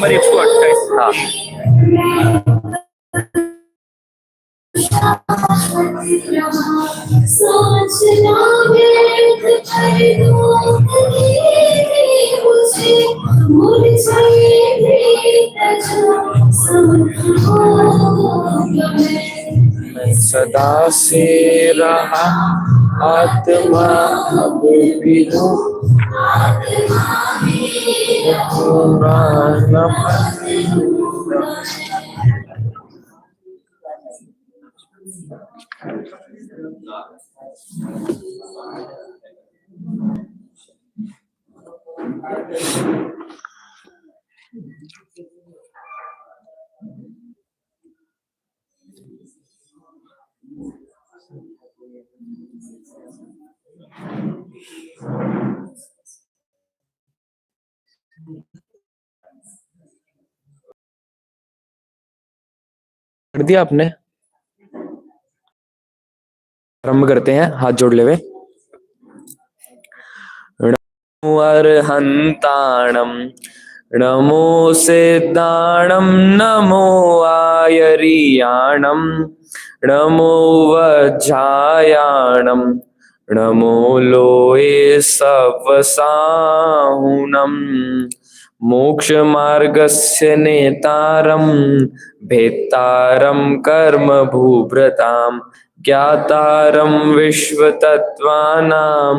Number 128। हाँ, सदा से रहा आत्मा अब भी हूँ, पुराना कर दिया आपने। आरंभ करते हैं, हाथ जोड़ लेवे। नमो अर्हन्ताणं, नमो सिद्धाणं, नमो आयर्याणं, नमो वज्रायाणं, नमो लोये सवसाहुनं, मोक्ष मार्गस्य नेतारं, भेत्तारं कर्म भूभृतां, ज्ञातारं विश्वतत्त्वानां,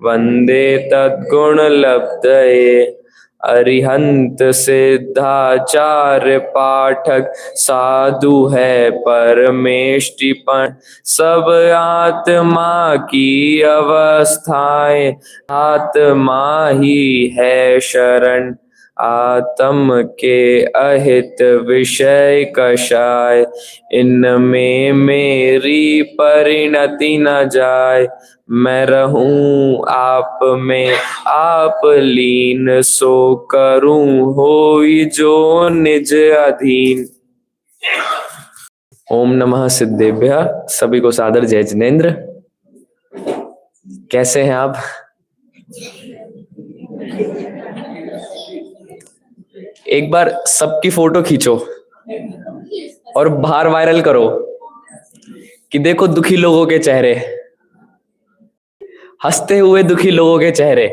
वन्दे तद्गुणलब्धये। अरिहंत सिद्धाचार्य पाठक साधु है परमेष्टिपन, सब आत्मा की अवस्थाएं, आत्मा ही है शरण, आत्म के अहित विषय कषाय, इनमें मेरी परिणति न जाए, मैं रहूं आप में आप लीन, सो करूं होई जो निज अधीन। ओम नमः सिद्धेभ्यः। सभी को सादर जय जिनेन्द्र। कैसे हैं आप? एक बार सबकी फोटो खींचो और बाहर वायरल करो कि देखो दुखी लोगों के चेहरे, हंसते हुए दुखी लोगों के चेहरे।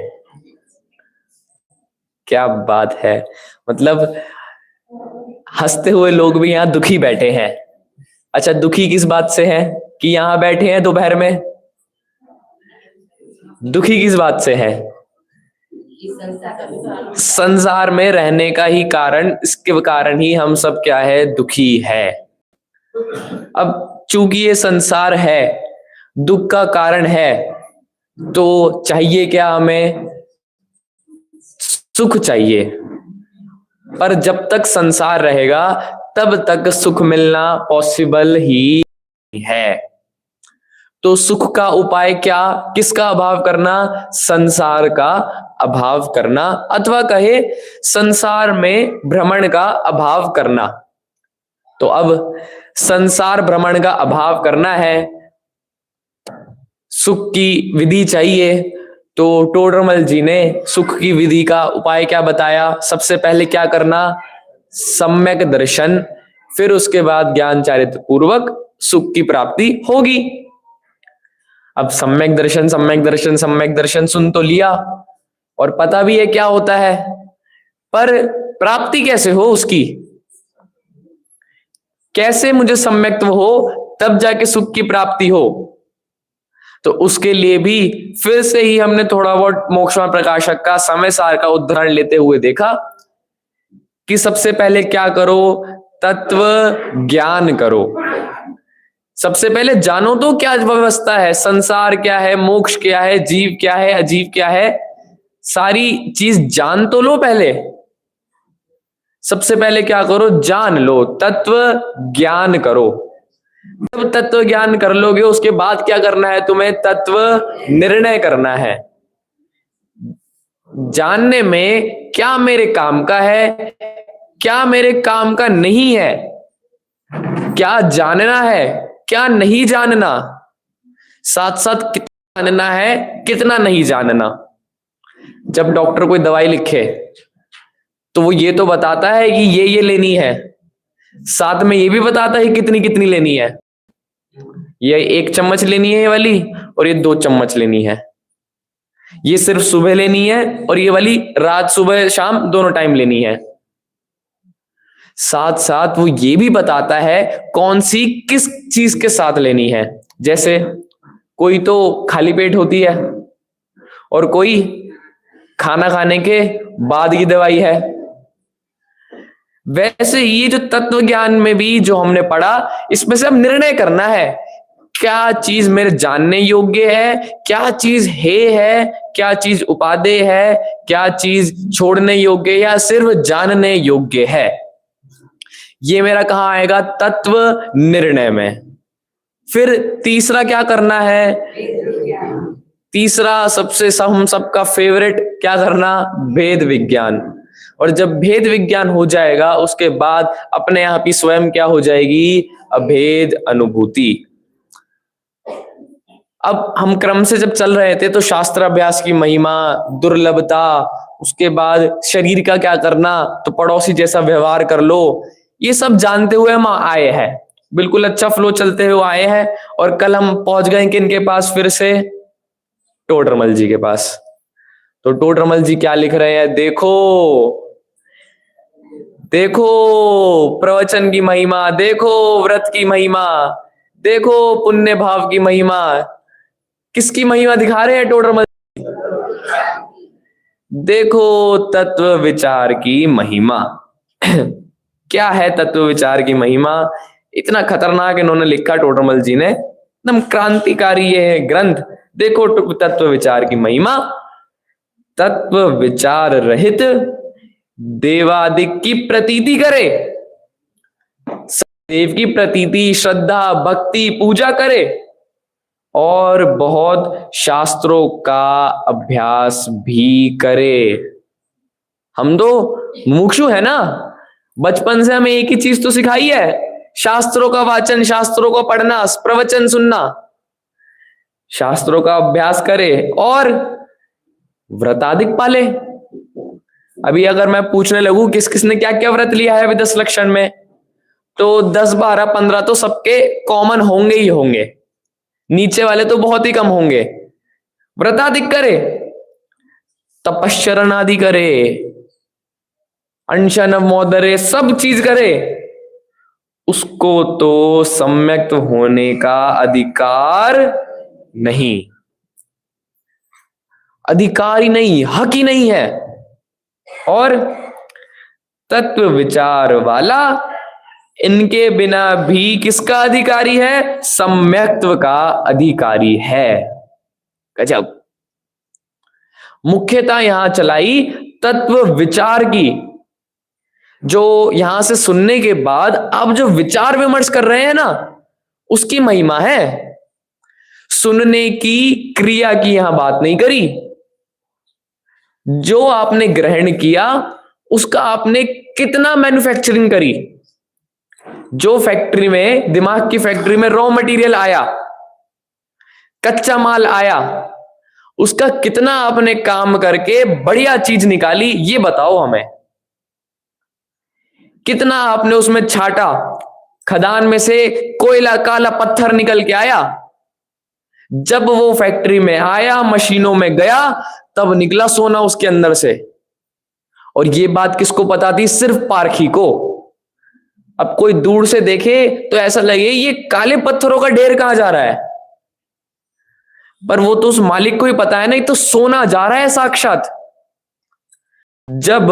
क्या बात है, मतलब हंसते हुए लोग भी यहाँ दुखी बैठे हैं। अच्छा, दुखी किस बात से हैं कि यहाँ बैठे हैं दोपहर में? दुखी किस बात से हैं? संसार में रहने का ही कारण, इसके कारण ही हम सब क्या है, दुखी है। अब चूंकि ये संसार है, दुख का कारण है, तो चाहिए क्या हमें? सुख चाहिए। पर जब तक संसार रहेगा तब तक सुख मिलना पॉसिबल ही है। तो सुख का उपाय क्या? किसका अभाव करना? संसार का अभाव करना, अथवा कहे संसार में भ्रमण का अभाव करना। तो अब संसार भ्रमण का अभाव करना है, सुख की विधि चाहिए। तो टोडरमल जी ने सुख की विधि का उपाय क्या बताया? सबसे पहले क्या करना? सम्यक दर्शन, फिर उसके बाद ज्ञान चारित्र पूर्वक सुख की प्राप्ति होगी। अब सम्यक दर्शन सम्यक दर्शन सम्यक दर्शन सुन तो लिया और पता भी है क्या होता है, पर प्राप्ति कैसे हो उसकी? कैसे मुझे सम्यक्त्व हो तब जाके सुख की प्राप्ति हो? तो उसके लिए भी फिर से ही हमने थोड़ा बहुत मोक्षमार्ग प्रकाशक का समय सार का उदाहरण लेते हुए देखा कि सबसे पहले क्या करो? तत्व ज्ञान करो। सबसे पहले जानो तो क्या व्यवस्था है, संसार क्या है, मोक्ष क्या है, जीव क्या है, अजीव क्या है, सारी चीज जान तो लो पहले। सबसे पहले क्या करो? जान लो, तत्व ज्ञान करो। जब तत्व ज्ञान कर लोगे उसके बाद क्या करना है तुम्हें? तत्व निर्णय करना है। जानने में क्या मेरे काम का है, क्या मेरे काम का नहीं है, क्या जानना है, क्या नहीं जानना, साथ साथ कितना जानना है, कितना नहीं जानना। जब डॉक्टर कोई दवाई लिखे तो वो ये तो बताता है कि ये लेनी है, साथ में ये भी बताता है कितनी कितनी लेनी है। ये 1 चम्मच लेनी है ये वाली, और ये 2 चम्मच लेनी है। ये सिर्फ सुबह लेनी है, और ये वाली रात सुबह शाम दोनों टाइम लेनी है। साथ साथ वो ये भी बताता है कौन सी किस चीज के साथ लेनी है। जैसे कोई तो खाली पेट होती है, और कोई खाना खाने के बाद की दवाई है। वैसे ये जो तत्व ज्ञान में भी जो हमने पढ़ा, इसमें से अब निर्णय करना है क्या चीज मेरे जानने योग्य है, क्या चीज है, क्या चीज उपादेय है, क्या चीज छोड़ने योग्य या सिर्फ जानने योग्य है। ये मेरा कहां आएगा? तत्व निर्णय में। फिर तीसरा क्या करना है? तीसरा सबसे हम सबका फेवरेट क्या करना? भेद विज्ञान। और जब भेद विज्ञान हो जाएगा उसके बाद अपने आप ही स्वयं क्या हो जाएगी? अभेद अनुभूति। अब हम क्रम से जब चल रहे थे तो शास्त्राभ्यास की महिमा, दुर्लभता, उसके बाद शरीर का क्या करना, तो पड़ोसी जैसा व्यवहार कर लो, ये सब जानते हुए हम आए हैं, बिल्कुल अच्छा फ्लो चलते हुए आए हैं। और कल हम पहुंच गए किनके पास? फिर से टोडरमल जी के पास। तो टोडरमल जी क्या लिख रहे हैं? देखो देखो प्रवचन की महिमा, देखो व्रत की महिमा, देखो पुण्य भाव की महिमा। किसकी महिमा दिखा रहे हैं टोडरमल? देखो तत्व विचार की महिमा। क्या है तत्व विचार की महिमा? इतना खतरनाक इन्होंने लिखा टोडरमल जी ने, एकदम क्रांतिकारी ये है ग्रंथ। देखो तत्व विचार की महिमा। तत्व विचार रहित देवादिक की प्रतीति करे, देव की प्रतीति, श्रद्धा, भक्ति, पूजा करे, और बहुत शास्त्रों का अभ्यास भी करे। हम तो मुमुक्षु है ना, बचपन से हमें एक ही चीज तो सिखाई है, शास्त्रों का वाचन, शास्त्रों को पढ़ना, प्रवचन सुनना, शास्त्रों का अभ्यास करे और व्रताधिक पाले। अभी अगर मैं पूछने लगूं किस किसने क्या क्या व्रत लिया है विदस लक्षण में, तो 10, 12, 15 तो सबके कॉमन होंगे ही होंगे, नीचे वाले तो बहुत ही कम होंगे। व्रताधिक करे, तपश्चरण आदि करे, अनशन मोदरे, सब चीज करे, उसको तो सम्यक्त होने का अधिकार नहीं, अधिकार ही नहीं, हक ही नहीं है। और तत्व विचार वाला इनके बिना भी किसका अधिकारी है? सम्यक्त्व का अधिकारी है। गजब। मुख्यता यहां चलाई तत्व विचार की, जो यहां से सुनने के बाद अब जो विचार विमर्श कर रहे हैं ना, उसकी महिमा है। सुनने की क्रिया की यहां बात नहीं करी, जो आपने ग्रहण किया उसका आपने कितना मैन्युफैक्चरिंग करी। जो फैक्ट्री में, दिमाग की फैक्ट्री में रॉ मटेरियल आया, कच्चा माल आया, उसका कितना आपने काम करके बढ़िया चीज निकाली, ये बताओ हमें। कितना आपने उसमें छाटा, खदान में से कोयला, काला पत्थर निकल के आया, जब वो फैक्ट्री में आया, मशीनों में गया, तब निकला सोना उसके अंदर से। और ये बात किसको पता थी? सिर्फ पारखी को। अब कोई दूर से देखे तो ऐसा लगे ये काले पत्थरों का ढेर कहां जा रहा है, पर वो तो उस मालिक को ही पता है, नहीं तो सोना जा रहा है साक्षात। जब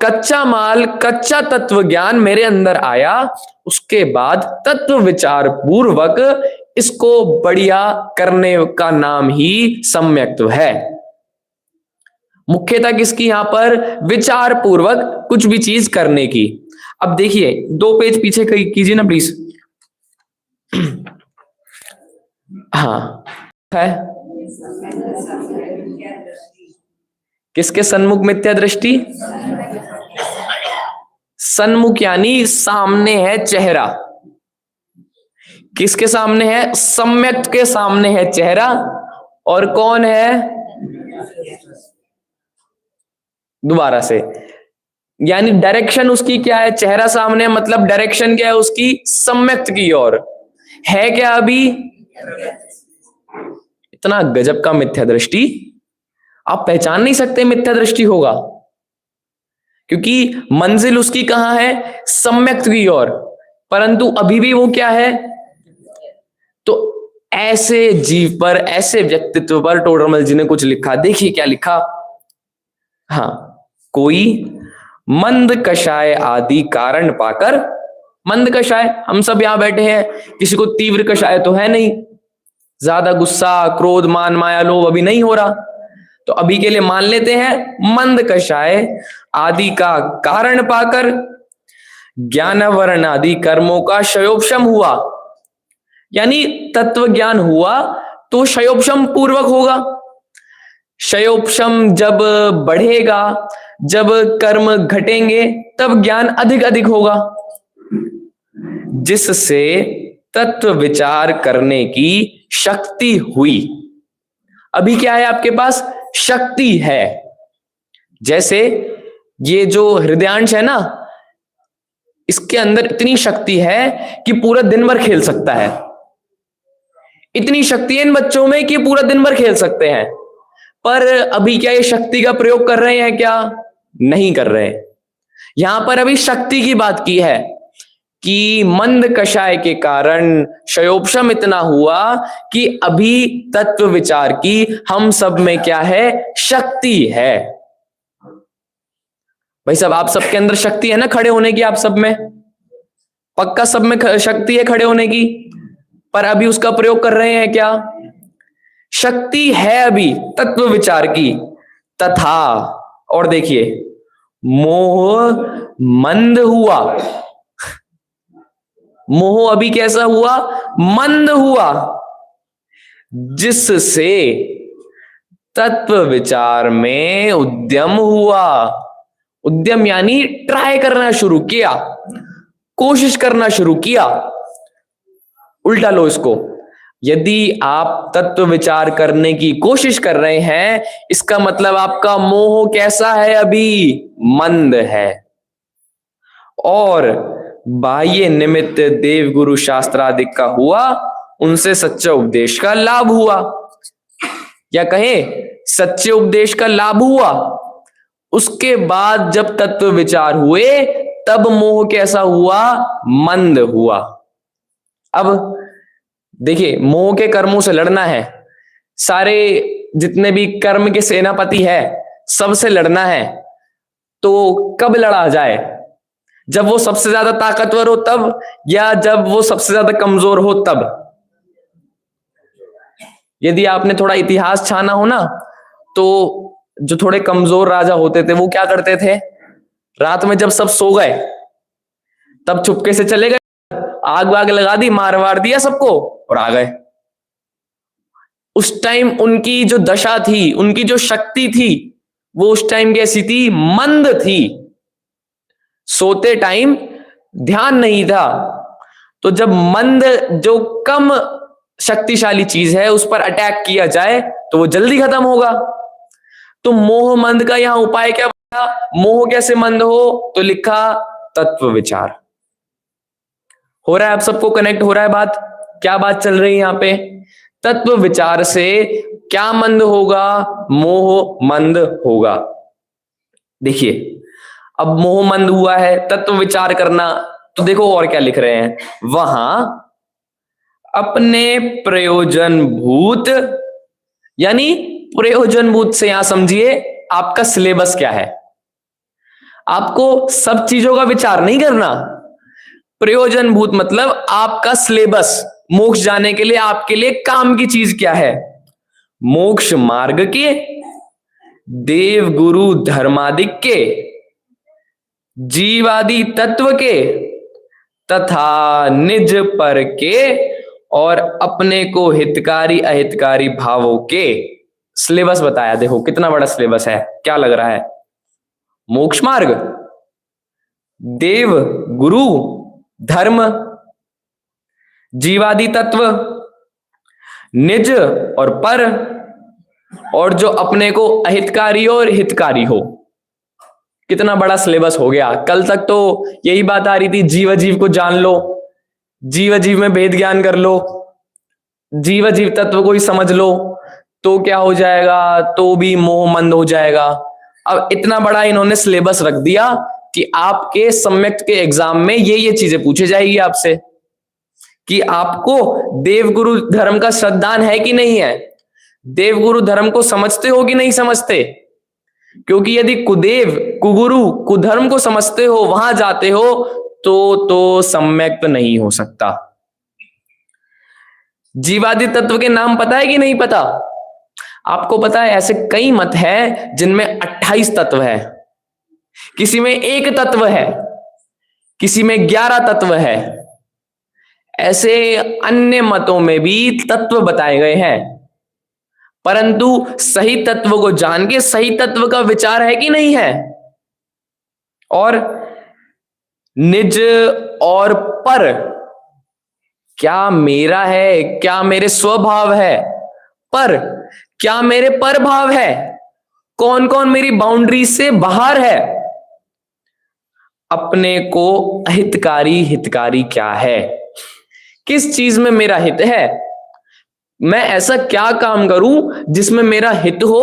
कच्चा माल, कच्चा तत्व ज्ञान मेरे अंदर आया, उसके बाद तत्व विचार पूर्वक इसको बढ़िया करने का नाम ही सम्यक्त्व है। मुख्यता किसकी? यहां पर विचार पूर्वक कुछ भी चीज करने की। अब देखिए 2 पेज पीछे कीजिए ना प्लीज। हाँ है, किसके सन्मुख मिथ्या दृष्टि? सन्मुख यानी सामने है चेहरा। किसके सामने है? सम्यक्त के सामने है चेहरा। और कौन है? दोबारा से, यानी डायरेक्शन उसकी क्या है, चेहरा सामने मतलब डायरेक्शन क्या है उसकी, सम्यक्त की ओर है क्या अभी। इतना गजब का मिथ्या दृष्टि, आप पहचान नहीं सकते मिथ्या दृष्टि होगा, क्योंकि मंजिल उसकी कहां है, सम्यक्त की ओर, परंतु अभी भी वो क्या है। तो ऐसे जीव पर, ऐसे व्यक्तित्व पर टोडरमल जी ने कुछ लिखा, देखिए क्या लिखा। हाँ, कोई मंद कषाय आदि कारण पाकर, मंद कषाय हम सब यहां बैठे हैं, किसी को तीव्र कषाय तो है नहीं, ज्यादा गुस्सा क्रोध मान माया लोभ अभी नहीं हो रहा, तो अभी के लिए मान लेते हैं मंद कषाय आदि का कारण पाकर ज्ञान वर्ण आदि कर्मों का क्षयोपशम हुआ, यानी तत्व ज्ञान हुआ तो क्षयोपशम पूर्वक होगा। क्षयोपशम जब बढ़ेगा, जब कर्म घटेंगे, तब ज्ञान अधिक अधिक होगा, जिससे तत्व विचार करने की शक्ति हुई। अभी क्या है आपके पास, शक्ति है। जैसे ये जो हृदयांश है ना, इसके अंदर इतनी शक्ति है कि पूरा दिन भर खेल सकता है, इतनी शक्ति है इन बच्चों में कि पूरा दिन भर खेल सकते हैं। पर अभी क्या ये शक्ति का प्रयोग कर रहे हैं क्या, नहीं कर रहे। यहां पर अभी शक्ति की बात की है कि मंद कषाय के कारण क्षयोपशम इतना हुआ कि अभी तत्व विचार की हम सब में क्या है, शक्ति है। भाई साहब, आप सबके अंदर शक्ति है ना खड़े होने की, आप सब में पक्का सब में शक्ति है खड़े होने की, पर अभी उसका प्रयोग कर रहे हैं क्या, शक्ति है अभी तत्व विचार की। तथा, और देखिए, मोह मंद हुआ, मोह अभी कैसा हुआ, मंद हुआ, जिससे तत्व विचार में उद्यम हुआ। उद्यम यानी ट्राई करना शुरू किया, कोशिश करना शुरू किया। उल्टा लो इसको, यदि आप तत्व विचार करने की कोशिश कर रहे हैं, इसका मतलब आपका मोह कैसा है, अभी मंद है। और बाह्य निमित्त देव गुरु शास्त्रादि का हुआ, उनसे सच्चे उपदेश का लाभ हुआ, या कहें सच्चे उपदेश का लाभ हुआ। उसके बाद जब तत्व विचार हुए, तब मोह कैसा हुआ, मंद हुआ। अब देखिए, मोह के कर्मों से लड़ना है, सारे जितने भी कर्म के सेनापति है सबसे लड़ना है, तो कब लड़ा जाए, जब वो सबसे ज्यादा ताकतवर हो तब, या जब वो सबसे ज्यादा कमजोर हो तब। यदि आपने थोड़ा इतिहास छाना हो ना, तो जो थोड़े कमजोर राजा होते थे वो क्या करते थे, रात में जब सब सो गए तब चुपके से चले गए, आग वाग लगा दी, मार वार दिया सबको और आ गए। उस टाइम उनकी जो दशा थी, उनकी जो शक्ति थी, वो उस टाइम कैसी थी, मंद थी। सोते टाइम ध्यान नहीं था। तो जब मंद, जो कम शक्तिशाली चीज है, उस पर अटैक किया जाए तो वो जल्दी खत्म होगा। तो मोह मंद का यहां उपाय क्या बना, मोह कैसे मंद हो, तो लिखा तत्व विचार। हो रहा है, आप सबको कनेक्ट हो रहा है बात, क्या बात चल रही है यहां पे, तत्व विचार से क्या मंद होगा, मोह मंद होगा। देखिए, अब मोह मंद हुआ है, तत्व विचार करना, तो देखो और क्या लिख रहे हैं वहां, अपने प्रयोजन भूत, यानी प्रयोजन भूत से यहां समझिए आपका सिलेबस क्या है। आपको सब चीजों का विचार नहीं करना, प्रयोजन भूत मतलब आपका सिलेबस, मोक्ष जाने के लिए आपके लिए काम की चीज क्या है, मोक्ष मार्ग के, देव गुरु धर्मादिक के, जीवादि तत्व के, तथा निज पर के, और अपने को हितकारी अहितकारी भावों के। सिलेबस बताया, देखो कितना बड़ा सिलेबस है, क्या लग रहा है, मोक्ष मार्ग, देव गुरु धर्म, जीवादि तत्व, निज और पर, और जो अपने को अहितकारी और हितकारी हो। कितना बड़ा सिलेबस हो गया। कल तक तो यही बात आ रही थी, जीव अजीव को जान लो, जीव अजीव में भेद ज्ञान कर लो, जीव अजीव तत्व को ही समझ लो, तो क्या हो जाएगा, तो भी मोह मंद हो जाएगा। अब इतना बड़ा इन्होंने सिलेबस रख दिया कि आपके सम्यक के एग्जाम में ये चीजें पूछी जाएगी आपसे कि आपको देवगुरु धर्म का श्रद्धान है कि नहीं है, देवगुरु धर्म को समझते हो कि नहीं समझते। क्योंकि यदि कुदेव कुगुरु कुधर्म को समझते हो, वहां जाते हो, तो सम्यक तो नहीं हो सकता। जीवादि तत्व के नाम पता है कि नहीं पता? आपको पता है ऐसे कई मत हैं जिनमें 28 तत्व है, किसी में 1 तत्व है, किसी में 11 तत्व है। ऐसे अन्य मतों में भी तत्व बताए गए हैं, परंतु सही तत्व को जान के सही तत्व का विचार है कि नहीं है। और निज और पर, क्या मेरा है, क्या मेरे स्वभाव है, पर क्या मेरे पर भाव है, कौन कौन मेरी बाउंड्री से बाहर है, अपने को अहितकारी हितकारी क्या है, किस चीज में मेरा हित है, मैं ऐसा क्या काम करूं जिसमें मेरा हित हो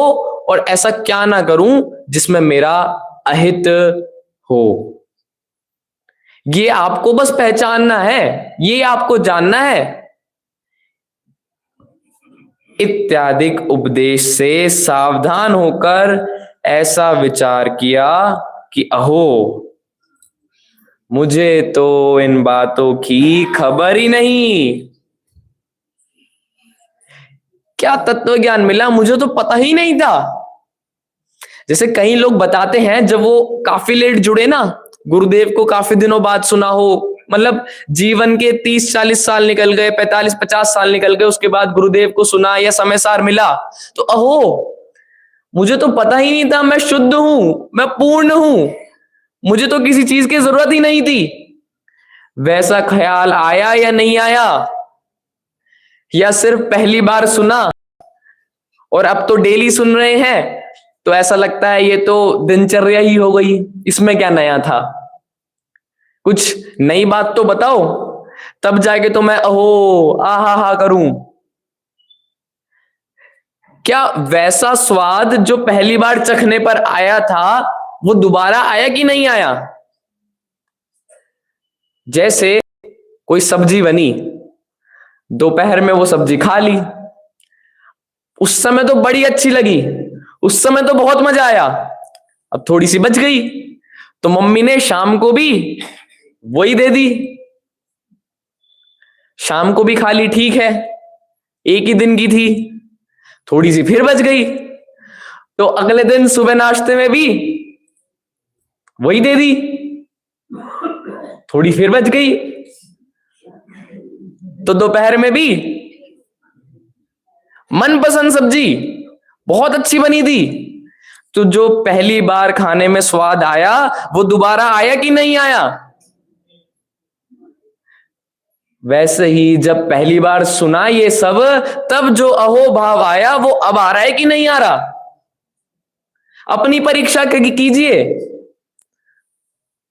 और ऐसा क्या ना करूं जिसमें मेरा अहित हो। ये आपको बस पहचानना है, ये आपको जानना है। इत्यादि उपदेश से सावधान होकर ऐसा विचार किया कि अहो, मुझे तो इन बातों की खबर ही नहीं। क्या तत्व ज्ञान मिला, मुझे तो पता ही नहीं था। जैसे कई लोग बताते हैं, जब वो काफी लेट जुड़े ना, गुरुदेव को काफी दिनों बाद सुना हो, मतलब जीवन के 30-40 साल निकल गए, 45-50 साल निकल गए, उसके बाद गुरुदेव को सुना या समय सार मिला, तो अहो, मुझे तो पता ही नहीं था, मैं शुद्ध हूं, मैं पूर्ण हूं, मुझे तो किसी चीज की जरूरत ही नहीं थी। वैसा ख्याल आया या नहीं आया? या सिर्फ पहली बार सुना और अब तो डेली सुन रहे हैं, तो ऐसा लगता है ये तो दिनचर्या ही हो गई, इसमें क्या नया था, कुछ नई बात तो बताओ, तब जाके तो मैं अहो आहा हा करूं। क्या वैसा स्वाद जो पहली बार चखने पर आया था वो दोबारा आया कि नहीं आया? जैसे कोई सब्जी बनी, दोपहर में वो सब्जी खा ली, उस समय तो बड़ी अच्छी लगी, उस समय तो बहुत मजा आया, अब थोड़ी सी बच गई तो मम्मी ने शाम को भी वही दे दी, शाम को भी खा ली, ठीक है, एक ही दिन की थी, थोड़ी सी फिर बच गई, तो अगले दिन सुबह नाश्ते में भी वही दे दी, थोड़ी फिर बच गई, तो दोपहर में भी मनपसंद सब्जी बहुत अच्छी बनी थी, तो जो पहली बार खाने में स्वाद आया वो दोबारा आया कि नहीं आया? वैसे ही जब पहली बार सुना ये सब, तब जो अहो भाव आया वो अब आ रहा है कि नहीं आ रहा? अपनी परीक्षा कीजिए।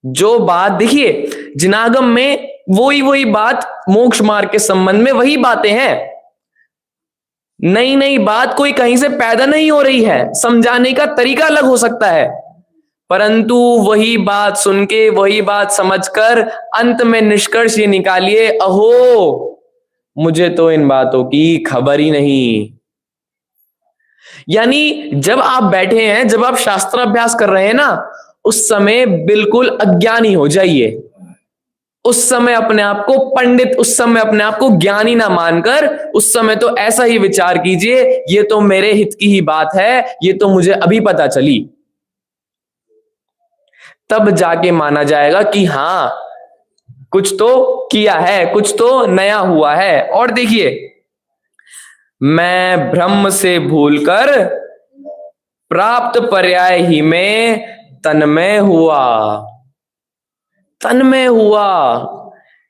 जो बात देखिए, जिनागम में वही बात, मोक्ष मार्ग के संबंध में वही बातें हैं, नई नई बात कोई कहीं से पैदा नहीं हो रही है, समझाने का तरीका अलग हो सकता है, परंतु वही बात सुन के, वही बात समझकर अंत में निष्कर्ष ये निकालिए, अहो, मुझे तो इन बातों की खबर ही नहीं। यानी जब आप बैठे हैं, जब आप शास्त्र अभ्यास कर रहे हैं ना, उस समय बिल्कुल अज्ञानी हो जाइए, उस समय अपने आप को पंडित, उस समय अपने आप को ज्ञानी ना मानकर, उस समय तो ऐसा ही विचार कीजिए, ये तो मेरे हित की ही बात है, ये तो मुझे अभी पता चली। तब जाके माना जाएगा कि हां, कुछ तो किया है, कुछ तो नया हुआ है। और देखिए, मैं ब्रह्म से भूलकर प्राप्त पर्याय ही में तन्मय हुआ, तन्मय हुआ,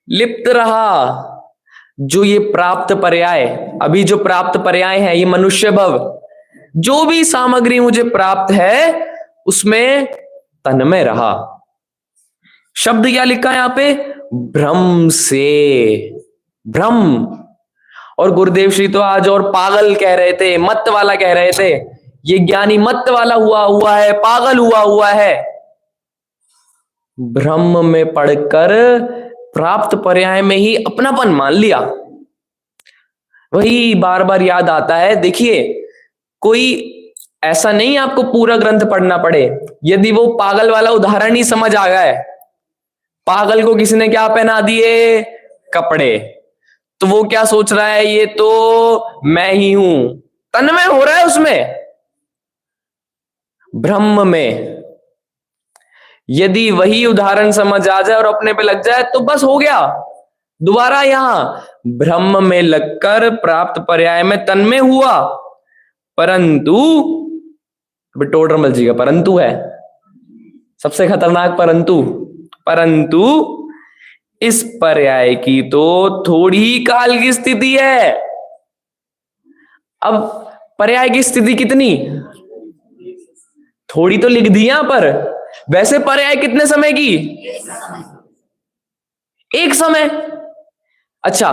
लिप्त रहा। जो ये प्राप्त पर्याय, अभी जो प्राप्त पर्याय है, ये मनुष्य भव, जो भी सामग्री मुझे प्राप्त है उसमें तन में रहा। शब्द क्या लिखा है यहां पे? भ्रम से। भ्रम। और गुरुदेव श्री तो आज और पागल कह रहे थे, मत वाला कह रहे थे। ये ज्ञानी मत वाला हुआ है, पागल हुआ है। भ्रम में पढ़कर प्राप्त पर्याय में ही अपनापन मान लिया। वही बार बार याद आता है। देखिए, कोई ऐसा नहीं आपको पूरा ग्रंथ पढ़ना पड़े। यदि वो पागल वाला उदाहरण ही समझ आ गया है, पागल को किसी ने क्या पहना दिए? कपड़े। तो वो क्या सोच रहा है? ये तो मैं ही हूं। तन्मय हो रहा है उसमें, ब्रह्म में। यदि वही उदाहरण समझ आ जाए और अपने पे लग जाए तो बस हो गया। दोबारा यहां ब्रह्म में लगकर प्राप्त पर्याय में तन्मय हुआ, परंतु टोडरमल जी का परंतु है सबसे खतरनाक। परंतु इस पर्याय की तो थोड़ी ही काल की स्थिति है। अब पर्याय की स्थिति कितनी? थोड़ी तो लिख दी यहां पर। वैसे पर्याय कितने समय की? एक समय। अच्छा,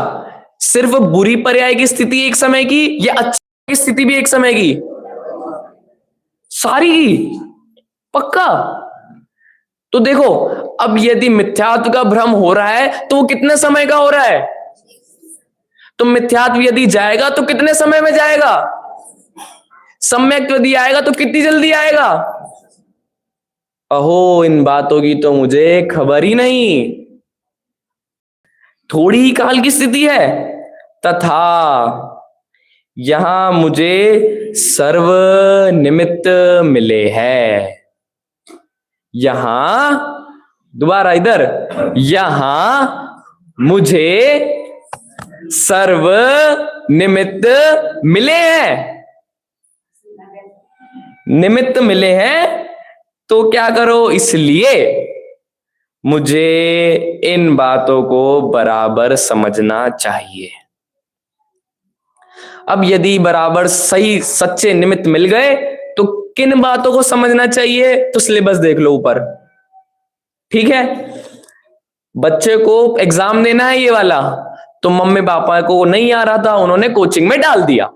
सिर्फ बुरी पर्याय की स्थिति एक समय की या अच्छी की स्थिति भी एक समय की? सारी की? पक्का? तो देखो, अब यदि मिथ्यात्व का भ्रम हो रहा है तो वो कितने समय का हो रहा है? तो मिथ्यात्व यदि जाएगा तो कितने समय में जाएगा? सम्यक यदि आएगा तो कितनी जल्दी आएगा? अहो, इन बातों की तो मुझे खबर ही नहीं। थोड़ी ही काल की स्थिति है। तथा यहां मुझे सर्व निमित्त मिले हैं। यहां दोबारा इधर, यहां मुझे सर्व निमित्त मिले हैं। निमित्त मिले हैं तो क्या करो? इसलिए मुझे इन बातों को बराबर समझना चाहिए। अब यदि बराबर सही सच्चे निमित्त मिल गए तो किन बातों को समझना चाहिए? तो सिलेबस देख लो ऊपर, ठीक है। बच्चे को एग्जाम देना है ये वाला, तो मम्मी पापा को नहीं आ रहा था, उन्होंने कोचिंग में डाल दिया।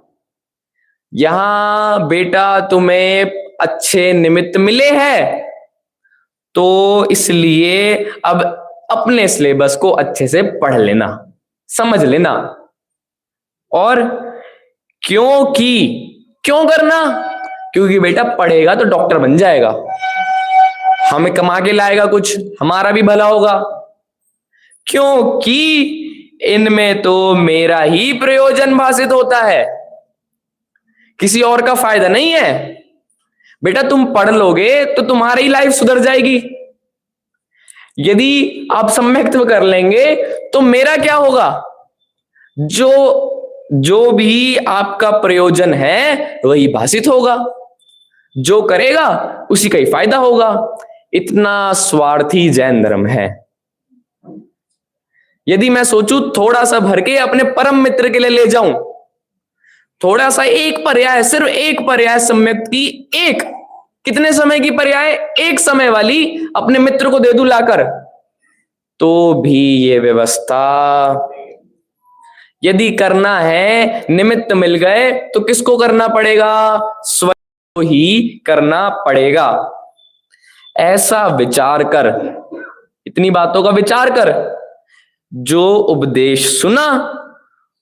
यहां बेटा तुम्हें अच्छे निमित्त मिले हैं, तो इसलिए अब अपने सिलेबस को अच्छे से पढ़ लेना, समझ लेना। और क्यों करना? क्योंकि बेटा पढ़ेगा तो डॉक्टर बन जाएगा, हमें कमा के लाएगा कुछ, हमारा भी भला होगा। क्योंकि इनमें तो मेरा ही प्रयोजन भाषित होता है, किसी और का फायदा नहीं है। बेटा तुम पढ़ लोगे तो तुम्हारी लाइफ सुधर जाएगी। यदि आप सम्यक्त्व कर लेंगे तो मेरा क्या होगा? जो भी आपका प्रयोजन है वही भाषित होगा, जो करेगा उसी का ही फायदा होगा। इतना स्वार्थी जैन धर्म है। यदि मैं सोचूं थोड़ा सा भर के अपने परम मित्र के लिए ले जाऊं, थोड़ा सा एक पर्याय, सिर्फ एक पर्याय सम्यक की, एक कितने समय की पर्याय? एक समय वाली अपने मित्र को दे दूं लाकर, तो भी ये व्यवस्था यदि करना है, निमित्त मिल गए तो किसको करना पड़ेगा? स्वयं को ही करना पड़ेगा। ऐसा विचार कर, इतनी बातों का विचार कर, जो उपदेश सुना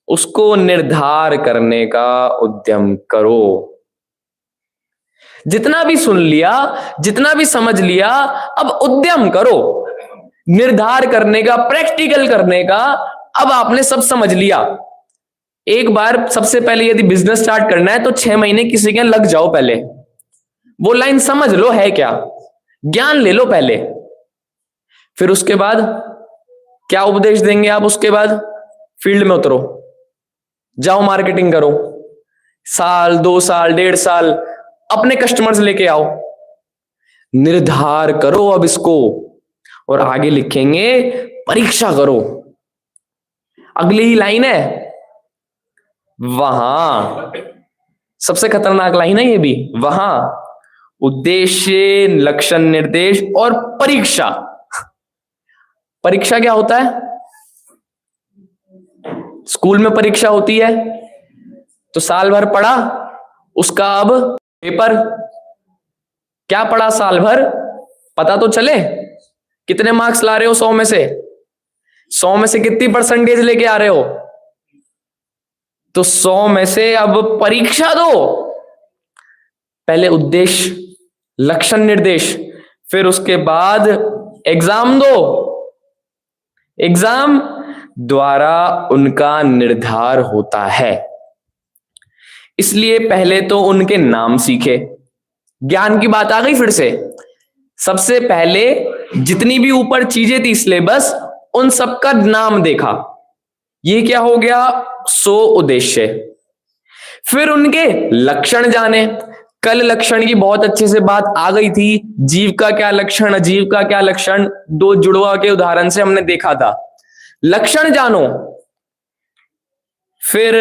उसको निर्धार करने का उद्यम करो। जितना भी सुन लिया, जितना भी समझ लिया, अब उद्यम करो निर्धार करने का, प्रैक्टिकल करने का। अब आपने सब समझ लिया। एक बार सबसे पहले यदि बिजनेस स्टार्ट करना है तो 6 महीने किसी के लग जाओ, पहले वो लाइन समझ लो है क्या, ज्ञान ले लो पहले। फिर उसके बाद क्या उपदेश देंगे आप? उसके बाद फील्ड में उतरो, जाओ मार्केटिंग करो, साल 2 साल 1.5 साल अपने कस्टमर्स लेके आओ, निर्धार करो अब इसको। और आगे लिखेंगे परीक्षा करो। अगली ही लाइन है, वहां सबसे खतरनाक लाइन है ये भी, वहां उद्देश्य, लक्षण निर्देश और परीक्षा। परीक्षा क्या होता है? स्कूल में परीक्षा होती है तो साल भर पढ़ा, उसका अब पेपर। क्या पढ़ा साल भर, पता तो चले। कितने मार्क्स ला रहे हो 100 में से? 100 में से कितनी परसेंटेज लेके आ रहे हो? तो 100 में से अब परीक्षा दो। पहले उद्देश्य, लक्षण निर्देश, फिर उसके बाद एग्जाम दो। एग्जाम द्वारा उनका निर्धार होता है। इसलिए पहले तो उनके नाम सीखे। ज्ञान की बात आ गई फिर से। सबसे पहले जितनी भी ऊपर चीजें थी सिलेबस, उन सबका नाम देखा। ये क्या हो गया? 100 उद्देश्य। फिर उनके लक्षण जाने। कल लक्षण की बहुत अच्छे से बात आ गई थी। जीव का क्या लक्षण, अजीव का क्या लक्षण, 2 जुड़वा के उदाहरण से हमने देखा था। लक्षण जानो। फिर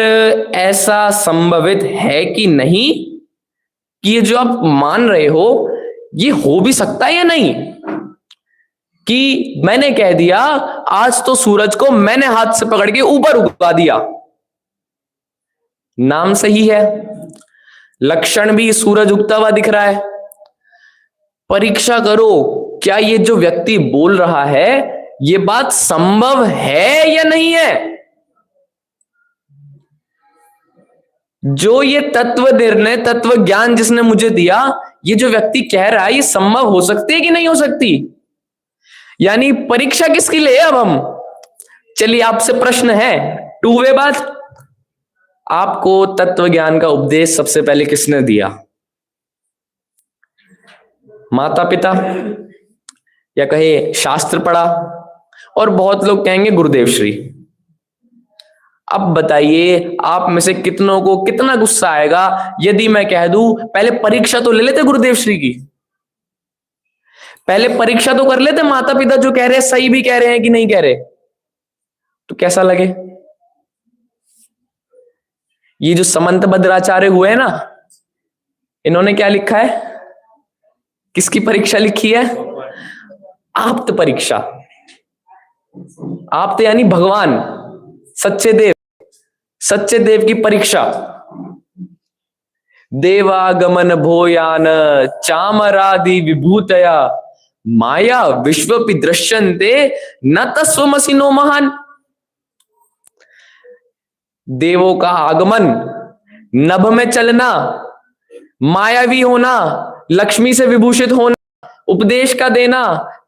ऐसा संभवित है कि नहीं कि ये जो आप मान रहे हो ये हो भी सकता है या नहीं? कि मैंने कह दिया आज तो सूरज को मैंने हाथ से पकड़ के ऊपर उगा दिया, नाम सही है, लक्षण भी सूरज उगता हुआ दिख रहा है। परीक्षा करो, क्या ये जो व्यक्ति बोल रहा है ये बात संभव है या नहीं है? जो ये तत्व निर्णय, तत्व ज्ञान जिसने मुझे दिया, ये जो व्यक्ति कह रहा है ये संभव हो सकती है कि नहीं हो सकती? यानी परीक्षा किसकी ले अब हम? चलिए आपसे प्रश्न है, 2 वे बात। आपको तत्व ज्ञान का उपदेश सबसे पहले किसने दिया? माता पिता, या कहे शास्त्र पढ़ा, और बहुत लोग कहेंगे गुरुदेव श्री। अब बताइए आप में से कितनों को कितना गुस्सा आएगा यदि मैं कह दूं पहले परीक्षा तो ले लेते गुरुदेव श्री की, पहले परीक्षा तो कर लेते माता पिता जो कह रहे हैं सही भी कह रहे हैं कि नहीं कह रहे, तो कैसा लगे? ये जो समंत भद्राचार्य हुए हैं ना, इन्होंने क्या लिखा है? किसकी परीक्षा लिखी है? आप्त परीक्षा। आप्त यानी भगवान, सच्चे देव, सच्चे देव की परीक्षा। देवागमन भोयान चामरादि विभूतया माया विश्वपि दृश्यन्ते न तस्वमसिनो महान। देवों का आगमन, नभ में चलना, मायावी होना, लक्ष्मी से विभूषित होना, उपदेश का देना,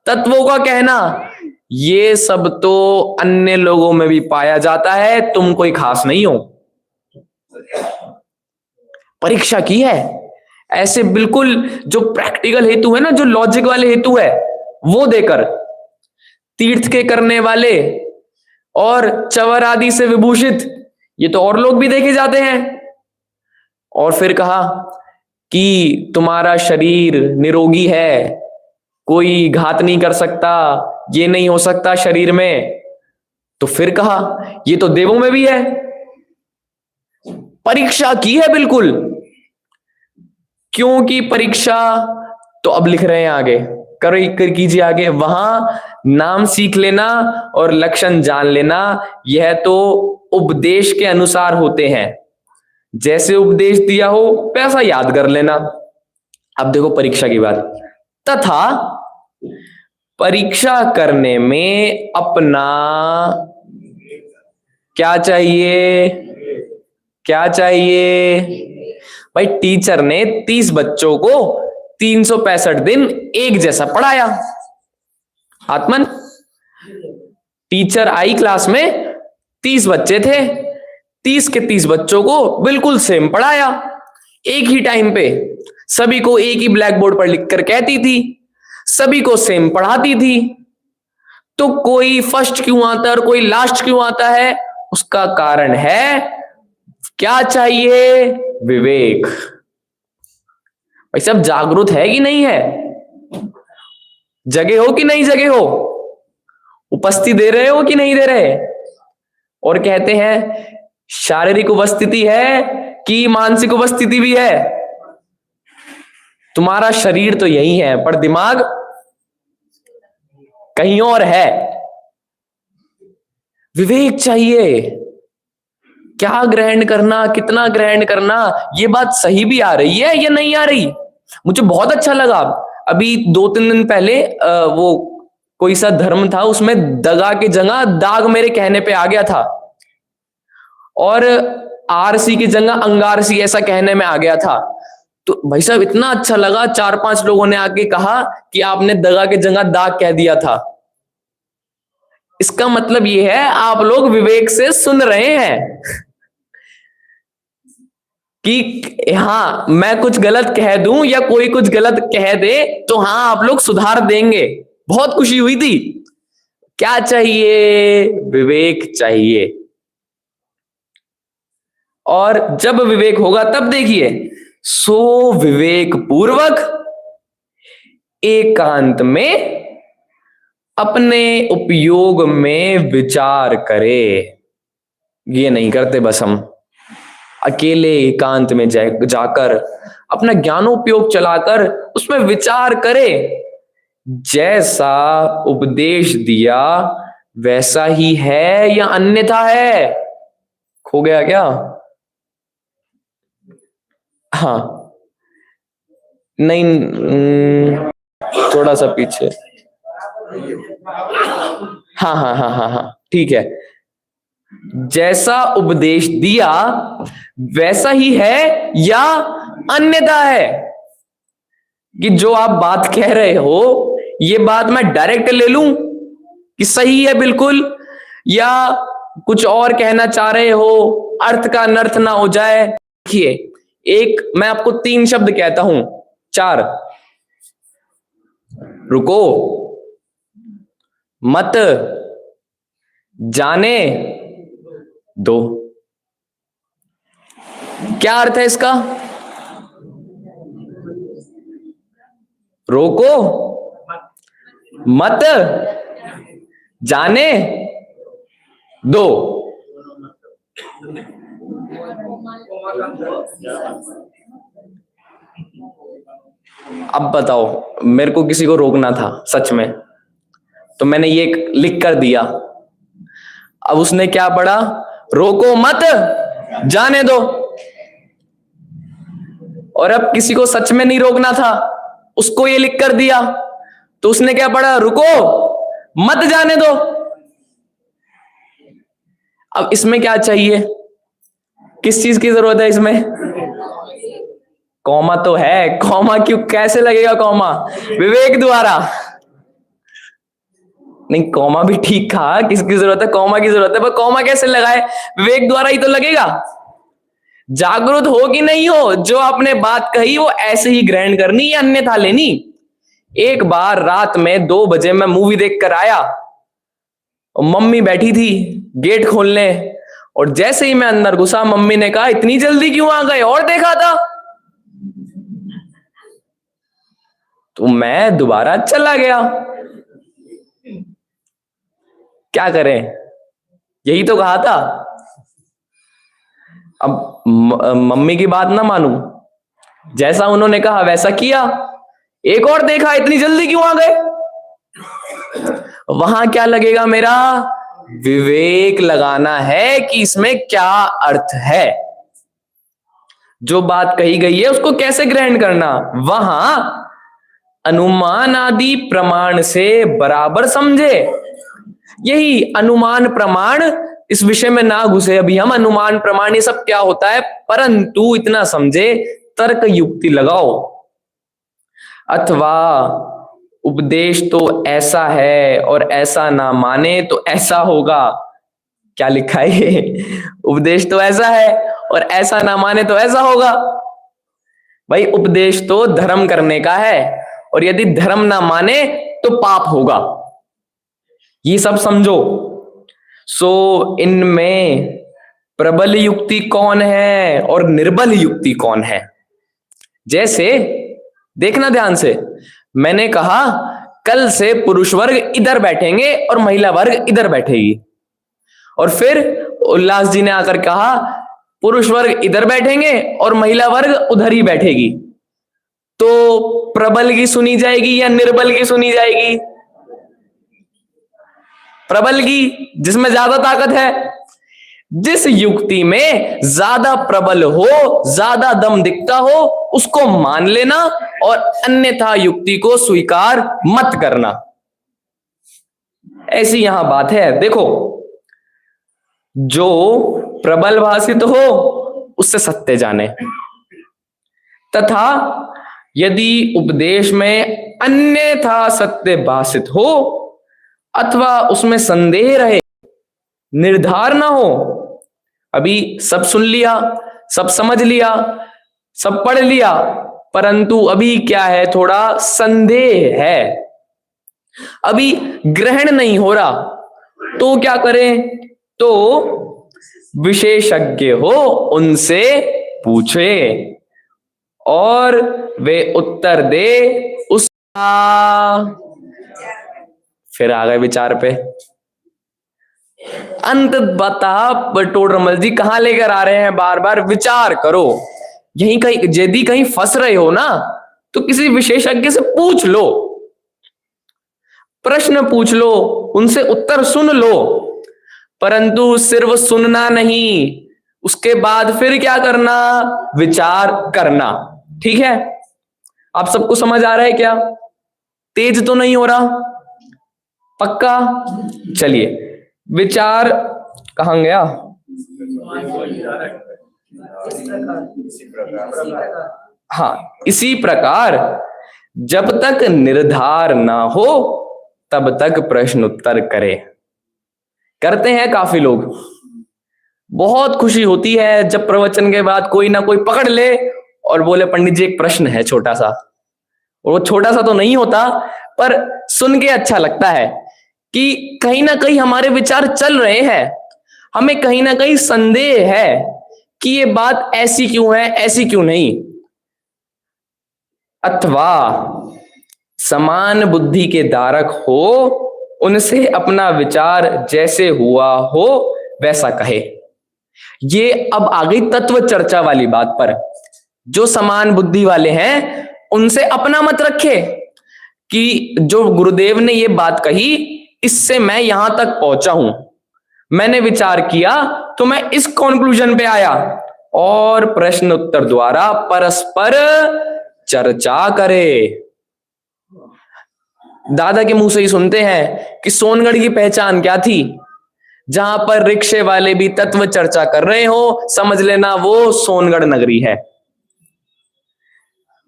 तत्वों का कहना, ये सब तो अन्य लोगों में भी पाया जाता है, तुम कोई खास नहीं हो। परीक्षा की है ऐसे बिल्कुल जो प्रैक्टिकल हेतु है ना, जो लॉजिक वाले हेतु है वो देकर, तीर्थ के करने वाले और चवर आदि से विभूषित, ये तो और लोग भी देखे जाते हैं। और फिर कहा कि तुम्हारा शरीर निरोगी है, कोई घात नहीं कर सकता, ये नहीं हो सकता शरीर में। तो फिर कहा ये तो देवों में भी है। परीक्षा की है बिल्कुल। क्योंकि परीक्षा तो अब लिख रहे हैं आगे, कर कीजिए आगे, वहां नाम सीख लेना और लक्षण जान लेना, यह तो उपदेश के अनुसार होते हैं। जैसे उपदेश दिया हो वैसा याद कर लेना। अब देखो परीक्षा की बात। तथा परीक्षा करने में अपना क्या चाहिए? क्या चाहिए भाई? टीचर ने 30 बच्चों को 365 दिन एक जैसा पढ़ाया। आत्मन, टीचर आई क्लास में, 30 बच्चे थे, 30 के 30 बच्चों को बिल्कुल सेम पढ़ाया, एक ही टाइम पे, सभी को एक ही ब्लैक बोर्ड पर लिखकर कहती थी, सभी को सेम पढ़ाती थी। तो कोई फर्स्ट क्यों आता है और कोई लास्ट क्यों आता है? उसका कारण है क्या चाहिए? विवेक। भाई सब जागरूक है कि नहीं है? जगे हो कि नहीं जगे हो? उपस्थिति दे रहे हो कि नहीं दे रहे? और कहते हैं शारीरिक उपस्थिति है कि मानसिक उपस्थिति भी है? तुम्हारा शरीर तो यही है पर दिमाग कहीं और है। विवेक चाहिए, क्या ग्रहण करना, कितना ग्रहण करना, ये बात सही भी आ रही है या नहीं आ रही। मुझे बहुत अच्छा लगा, अभी 2-3 दिन पहले वो कोई सा धर्म था, उसमें दगा की जगह दाग मेरे कहने पे आ गया था, और आरसी की जगह अंगारसी ऐसा कहने में आ गया था। तो भाई साहब इतना अच्छा लगा, 4-5 लोगों ने आके कहा कि आपने दगा की जगह दाग कह दिया था। इसका मतलब ये है आप लोग विवेक से सुन रहे हैं कि हाँ मैं कुछ गलत कह दूं या कोई कुछ गलत कह दे तो हाँ आप लोग सुधार देंगे। बहुत खुशी हुई थी। क्या चाहिए? विवेक चाहिए। और जब विवेक होगा तब देखिए, सो विवेक पूर्वक एकांत में अपने उपयोग में विचार करे। ये नहीं करते, बस हम अकेले एकांत में जाकर अपना ज्ञानोपयोग चलाकर उसमें विचार करे। जैसा उपदेश दिया वैसा ही है या अन्यथा है? खो गया क्या? हाँ नहीं, थोड़ा सा पीछे। हाँ हाँ हाँ हाँ हाँ ठीक है। जैसा उपदेश दिया वैसा ही है या अन्यथा है? कि जो आप बात कह रहे हो ये बात मैं डायरेक्ट ले लूं कि सही है बिल्कुल, या कुछ और कहना चाह रहे हो, अर्थ का अनर्थ ना हो जाए। देखिए, एक मैं आपको 3 शब्द कहता हूं, 4। रुको, मत, जाने दो। क्या अर्थ है इसका? रोको, मत, जाने दो। अब बताओ, मेरे को किसी को रोकना था सच में, तो मैंने ये लिख कर दिया। अब उसने क्या पढ़ा? रोको मत, जाने दो। और अब किसी को सच में नहीं रोकना था, उसको ये लिख कर दिया, तो उसने क्या पढ़ा? रुको मत, जाने दो। अब इसमें क्या चाहिए? किस चीज की जरूरत है इसमें? कॉमा तो है। कॉमा क्यों, कैसे लगेगा कॉमा? विवेक द्वारा। नहीं, कॉमा भी ठीक कहा, किसकी जरूरत है? कॉमा की जरूरत है, पर कॉमा कैसे लगाए? विवेक द्वारा ही तो लगेगा। जागरूक हो कि नहीं हो, जो आपने बात कही वो ऐसे ही ग्रहण करनी या अन्यथा लेनी। एक बार रात में 2 बजे मैं मूवी देख कर आया और मम्मी बैठी थी गेट खोलने, और जैसे ही मैं अंदर घुसा मम्मी ने कहा इतनी जल्दी क्यों आ गए, और देखा था? तो मैं दोबारा चला गया। क्या करें, यही तो कहा था। अब मम्मी की बात ना मानूं, जैसा उन्होंने कहा वैसा किया, एक और देखा इतनी जल्दी क्यों आ गए। वहां क्या लगेगा मेरा? विवेक लगाना है कि इसमें क्या अर्थ है, जो बात कही गई है उसको कैसे ग्रहण करना। वहां अनुमान आदि प्रमाण से बराबर समझे। यही अनुमान प्रमाण, इस विषय में ना घुसे अभी हम, अनुमान प्रमाण ये सब क्या होता है, परंतु इतना समझे तर्क युक्ति लगाओ। अथवा उपदेश तो ऐसा है और ऐसा ना माने तो ऐसा होगा। क्या लिखा है ये? उपदेश तो ऐसा है और ऐसा ना माने तो ऐसा होगा। भाई उपदेश तो धर्म करने का है, और यदि धर्म ना माने तो पाप होगा। ये सब समझो। सो इनमें प्रबल युक्ति कौन है और निर्बल युक्ति कौन है? जैसे देखना ध्यान से, मैंने कहा कल से पुरुष वर्ग इधर बैठेंगे और महिला वर्ग इधर बैठेगी, और फिर उल्लास जी ने आकर कहा पुरुष वर्ग इधर बैठेंगे और महिला वर्ग उधर ही बैठेगी। तो प्रबल की सुनी जाएगी या निर्बल की सुनी जाएगी? प्रबल की, जिसमें ज्यादा ताकत है। जिस युक्ति में ज्यादा प्रबल हो, ज्यादा दम दिखता हो, उसको मान लेना और अन्यथा युक्ति को स्वीकार मत करना। ऐसी यहां बात है। देखो, जो प्रबल भाषित हो उससे सत्य जाने, तथा यदि उपदेश में अन्यथा सत्य भाषित हो अथवा उसमें संदेह रहे, निर्धार ना हो, अभी सब सुन लिया, सब समझ लिया, सब पढ़ लिया, परंतु अभी क्या है, थोड़ा संदेह है, अभी ग्रहण नहीं हो रहा, तो क्या करें? तो विशेषज्ञ हो उनसे पूछे और वे उत्तर दे उसका। फिर आ गए विचार पे। अंत बता टोडरमल जी कहां लेकर आ रहे हैं? बार बार विचार करो। यहीं कहीं यदि कहीं फंस रहे हो ना, तो किसी विशेषज्ञ से पूछ लो, प्रश्न पूछ लो, उनसे उत्तर सुन लो, परंतु सिर्फ सुनना नहीं, उसके बाद फिर क्या करना? विचार करना। ठीक है? आप सबको समझ आ रहा है क्या? तेज तो नहीं हो रहा? पक्का? चलिए, विचार कहां गया? हाँ, इसी प्रकार जब तक निर्धार ना हो तब तक प्रश्न उत्तर करे। करते हैं काफी लोग। बहुत खुशी होती है जब प्रवचन के बाद कोई ना कोई पकड़ ले और बोले पंडित जी एक प्रश्न है छोटा सा। और वो छोटा सा तो नहीं होता, पर सुन के अच्छा लगता है कि कहीं ना कहीं हमारे विचार चल रहे हैं, हमें कहीं ना कहीं संदेह है कि ये बात ऐसी क्यों है, ऐसी क्यों नहीं। अथवा समान बुद्धि के धारक हो, उनसे अपना विचार जैसे हुआ हो वैसा कहे। ये अब आ गई तत्व चर्चा वाली बात पर। जो समान बुद्धि वाले हैं उनसे अपना मत रखे कि जो गुरुदेव ने ये बात कही, इससे मैं यहां तक पहुंचा हूं, मैंने विचार किया तो मैं इस कंक्लूजन पे आया, और प्रश्न उत्तर द्वारा परस्पर चर्चा करे। दादा के मुंह से ही सुनते हैं कि सोनगढ़ की पहचान क्या थी। जहां पर रिक्शे वाले भी तत्व चर्चा कर रहे हो, समझ लेना वो सोनगढ़ नगरी है।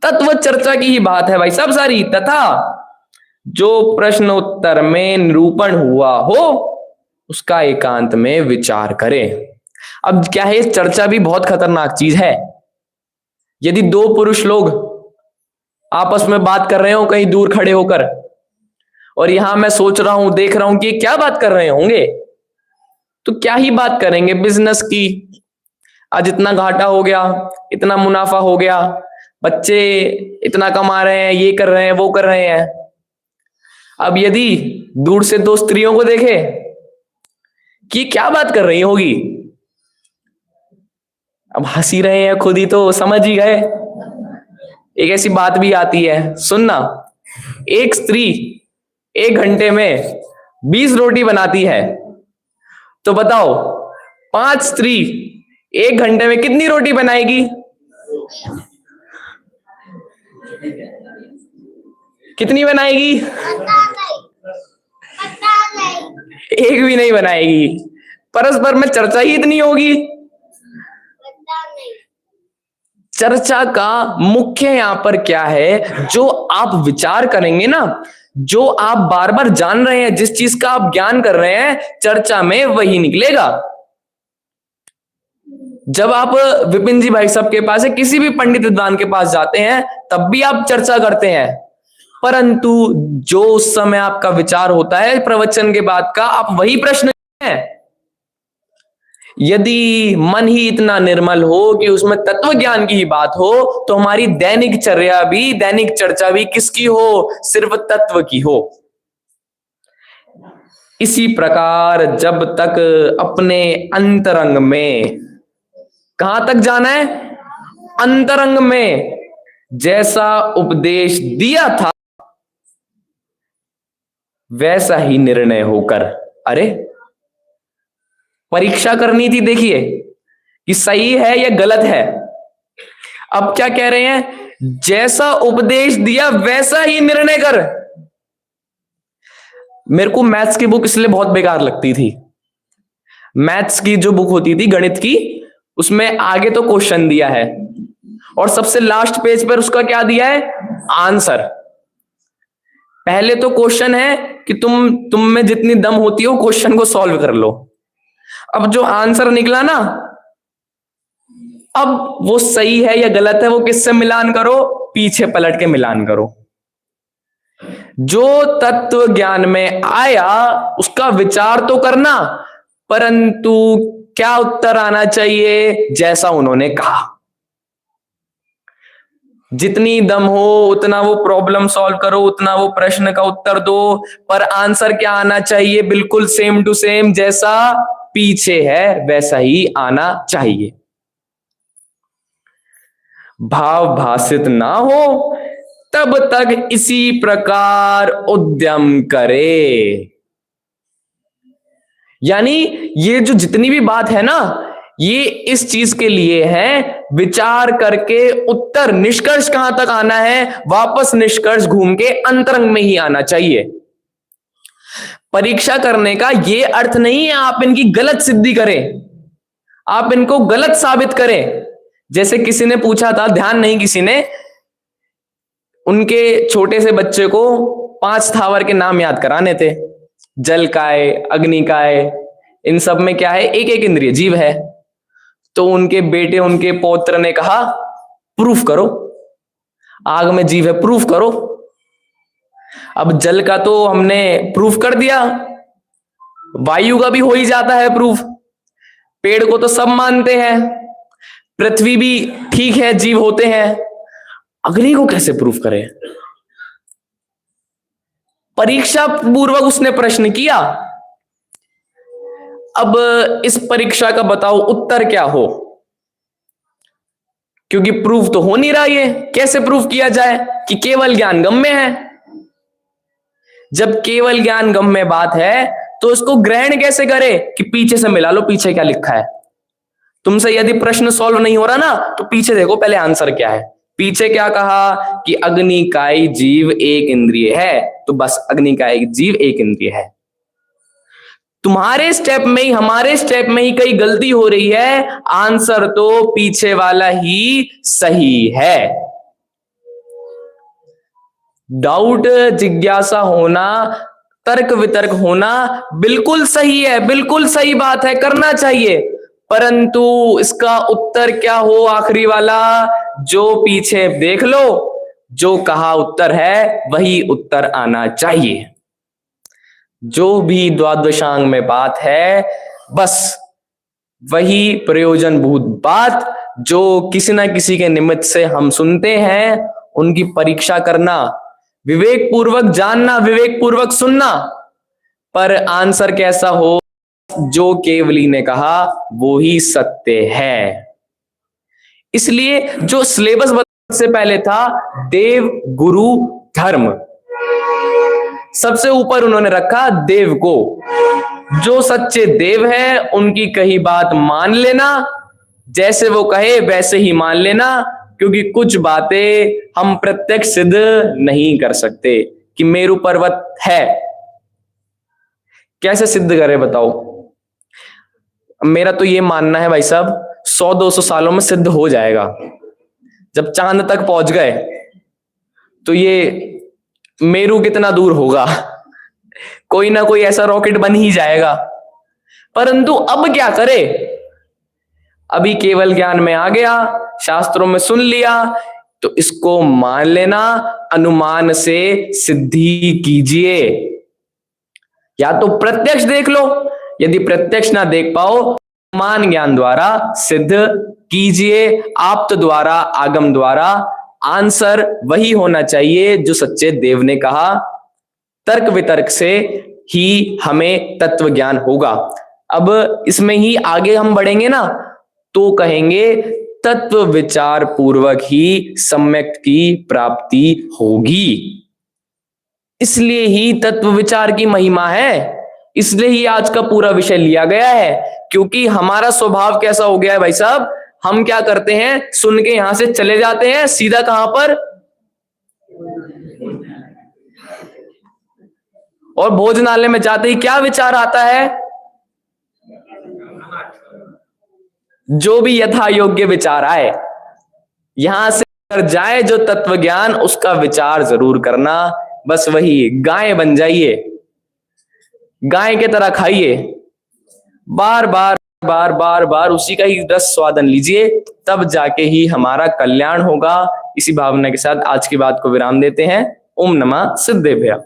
तत्व चर्चा की ही बात है भाई सब सारी। तथा जो प्रश्न उत्तर में निरूपण हुआ हो उसका एकांत में विचार करें। अब क्या है, चर्चा भी बहुत खतरनाक चीज है। यदि दो पुरुष लोग आपस में बात कर रहे हो कहीं दूर खड़े होकर, और यहां मैं सोच रहा हूं, देख रहा हूं कि क्या बात कर रहे होंगे, तो क्या ही बात करेंगे बिजनेस की। आज इतना घाटा हो गया, इतना मुनाफा हो गया, बच्चे इतना कमा रहे हैं, ये कर रहे हैं, वो कर रहे हैं। अब यदि दूर से दो स्त्रियों को देखे कि क्या बात कर रही होगी, अब हंसी रहे हैं खुद ही तो समझ ही गए। एक ऐसी बात भी आती है, सुनना, एक स्त्री 1 घंटे में 20 रोटी बनाती है, तो बताओ 5 स्त्री 1 घंटे में कितनी रोटी बनाएगी? कितनी बनाएगी? एक भी नहीं बनाएगी। परस्पर में चर्चा ही इतनी होगी। चर्चा का मुख्य यहां पर क्या है, जो आप विचार करेंगे ना, जो आप बार बार जान रहे हैं, जिस चीज का आप ज्ञान कर रहे हैं, चर्चा में वही निकलेगा। जब आप विपिन जी भाई साहब के पास है, किसी भी पंडित विद्वान के पास जाते हैं, तब भी आप चर्चा करते हैं, परंतु जो उस समय आपका विचार होता है प्रवचन के बाद का, आप वही प्रश्न है। यदि मन ही इतना निर्मल हो कि उसमें तत्व ज्ञान की ही बात हो, तो हमारी दैनिक चर्या भी, दैनिक चर्चा भी किसकी हो? सिर्फ तत्व की हो। इसी प्रकार जब तक अपने अंतरंग में, कहां तक जाना है? अंतरंग में जैसा उपदेश दिया था वैसा ही निर्णय होकर। अरे परीक्षा करनी थी, देखिए कि सही है या गलत है। अब क्या कह रहे हैं, जैसा उपदेश दिया वैसा ही निर्णय कर। मेरे को मैथ्स की बुक इसलिए बहुत बेकार लगती थी। मैथ्स की जो बुक होती थी गणित की, उसमें आगे तो क्वेश्चन दिया है और सबसे लास्ट पेज पर उसका क्या दिया है, आंसर। पहले तो क्वेश्चन है कि तुम में जितनी दम होती हो क्वेश्चन को सॉल्व कर लो। अब जो आंसर निकला ना, अब वो सही है या गलत है वो किससे मिलान करो, पीछे पलट के मिलान करो। जो तत्व ज्ञान में आया उसका विचार तो करना, परंतु क्या उत्तर आना चाहिए, जैसा उन्होंने कहा। जितनी दम हो उतना वो प्रॉब्लम सॉल्व करो, उतना वो प्रश्न का उत्तर दो, पर आंसर क्या आना चाहिए, बिल्कुल सेम टू सेम, जैसा पीछे है वैसा ही आना चाहिए। भाव भाषित ना हो तब तक इसी प्रकार उद्यम करे। यानी ये जो जितनी भी बात है ना, ये इस चीज के लिए है, विचार करके उत्तर निष्कर्ष कहां तक आना है, वापस निष्कर्ष घूम के अंतरंग में ही आना चाहिए। परीक्षा करने का ये अर्थ नहीं है आप इनकी गलत सिद्धि करें, आप इनको गलत साबित करें। जैसे किसी ने पूछा था, ध्यान नहीं किसी ने, उनके छोटे से बच्चे को 5 स्थावर के नाम याद कराने थे, जल काय, अग्नि काय, इन सब में क्या है, एक एक इंद्रिय जीव है। तो उनके बेटे, उनके पौत्र ने कहा प्रूफ करो, आग में जीव है, प्रूफ करो। अब जल का तो हमने प्रूफ कर दिया, वायु का भी हो ही जाता है प्रूफ, पेड़ को तो सब मानते हैं, पृथ्वी भी ठीक है, जीव होते हैं, अग्नि को कैसे प्रूफ करें। परीक्षा पूर्वक उसने प्रश्न किया। अब इस परीक्षा का बताओ उत्तर क्या हो, क्योंकि प्रूफ तो हो नहीं रहा, ये कैसे प्रूफ किया जाए कि केवल ज्ञान गम्य है। जब केवल ज्ञान गम्य बात है तो उसको ग्रहण कैसे करे कि पीछे से मिला लो, पीछे क्या लिखा है। तुमसे यदि प्रश्न सॉल्व नहीं हो रहा ना, तो पीछे देखो पहले आंसर क्या है। पीछे क्या कहा कि अग्निकाय जीव एक इंद्रिय है, तो बस अग्निकाय जीव एक इंद्रिय है। तुम्हारे स्टेप में ही, हमारे स्टेप में ही कई गलती हो रही है, आंसर तो पीछे वाला ही सही है। डाउट, जिज्ञासा होना, तर्क वितर्क होना बिल्कुल सही है, बिल्कुल सही बात है, करना चाहिए, परंतु इसका उत्तर क्या हो, आखिरी वाला जो पीछे देख लो, जो कहा उत्तर है वही उत्तर आना चाहिए। जो भी द्वादशांग में बात है बस वही प्रयोजनभूत बात जो किसी ना किसी के निमित्त से हम सुनते हैं, उनकी परीक्षा करना, विवेक पूर्वक जानना, विवेक पूर्वक सुनना, पर आंसर कैसा हो, जो केवली ने कहा वो ही सत्य है। इसलिए जो सिलेबस से पहले था, देव गुरु धर्म, सबसे ऊपर उन्होंने रखा देव को। जो सच्चे देव है उनकी कही बात मान लेना, जैसे वो कहे वैसे ही मान लेना, क्योंकि कुछ बातें हम प्रत्यक्ष सिद्ध नहीं कर सकते कि मेरु पर्वत है, कैसे सिद्ध करे बताओ। मेरा तो ये मानना है भाई साहब, 100-200 सालों में सिद्ध हो जाएगा। जब चांद तक पहुंच गए तो ये मेरू कितना दूर होगा, कोई ना कोई ऐसा रॉकेट बन ही जाएगा। परंतु अब क्या करे, अभी केवल ज्ञान में आ गया, शास्त्रों में सुन लिया, तो इसको मान लेना, अनुमान से सिद्धि कीजिए। या तो प्रत्यक्ष देख लो, यदि प्रत्यक्ष ना देख पाओ, अनुमान ज्ञान द्वारा सिद्ध कीजिए, आप्त द्वारा, आगम द्वारा। आंसर वही होना चाहिए जो सच्चे देव ने कहा। तर्क वितर्क से ही हमें तत्व ज्ञान होगा। अब इसमें ही आगे हम बढ़ेंगे ना, तो कहेंगे तत्व विचार पूर्वक ही सम्यक की प्राप्ति होगी। इसलिए ही तत्व विचार की महिमा है, इसलिए ही आज का पूरा विषय लिया गया है। क्योंकि हमारा स्वभाव कैसा हो गया है भाई साहब, हम क्या करते हैं, सुन के यहां से चले जाते हैं सीधा कहां पर, और भोजनालय में जाते ही क्या विचार आता है, जो भी यथा योग्य विचार आए, यहां से कर जाए जो तत्व ज्ञान, उसका विचार जरूर करना। बस वही गाय बन जाइए, गाय के तरह खाइए, बार बार बार बार बार उसी का ही रस स्वादन लीजिए, तब जाके ही हमारा कल्याण होगा। इसी भावना के साथ आज की बात को विराम देते हैं। ओम नमः सिद्धेभ्य।